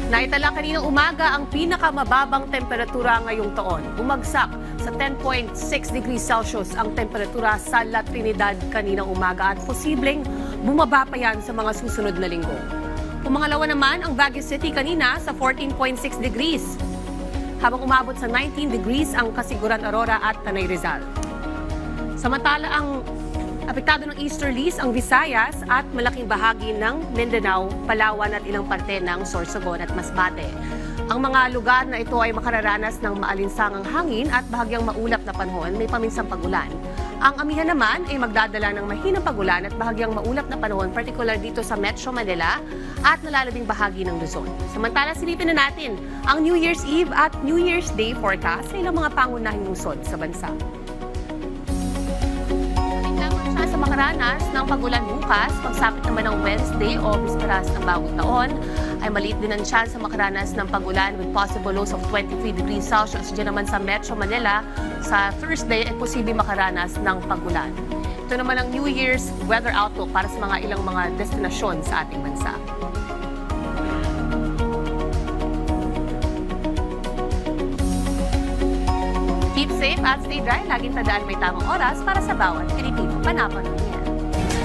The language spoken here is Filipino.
Naitala kaninang umaga ang pinakamababang temperatura ngayong taon. Bumagsak sa 10.6 degrees Celsius ang temperatura sa La Trinidad kaninang umaga at posibleng bumaba pa yan sa mga susunod na linggo. Pumangalawa naman ang Baguio City kanina sa 14.6 degrees, habang umabot sa 19 degrees ang Kasiguran, Aurora at Tanay Rizal. Samantala, ang apektado ng easterlies ang Visayas at malaking bahagi ng Mindanao, Palawan at ilang parte ng Sorsogon at Masbate. Ang mga lugar na ito ay makararanas ng maalinsangang hangin at bahagyang maulap na panahon, may paminsang pagulan. Ang amihan naman ay magdadala ng mahinang pagulan at bahagyang maulap na panahon, particular dito sa Metro Manila at nalalabing bahagi ng Luzon. Samantala, silipin na natin ang New Year's Eve at New Year's Day forecast sa ilang mga pangunahing lungsod sa bansa. Sa makaranas ng pagulan bukas, pagsapit naman ng Wednesday o bisperas ng bagong taon, ay maliit din ang chance sa makaranas ng pagulan with possible lows of 23 degrees Celsius. Diyan naman sa Metro Manila, sa Thursday ay posibleng makaranas ng pagulan. Ito naman ang New Year's weather outlook para sa mga ilang mga destinasyon sa ating bansa. Keep safe at stay dry. Laging tandaan may tamang oras para sa bawat Pilipino. Panapanahon.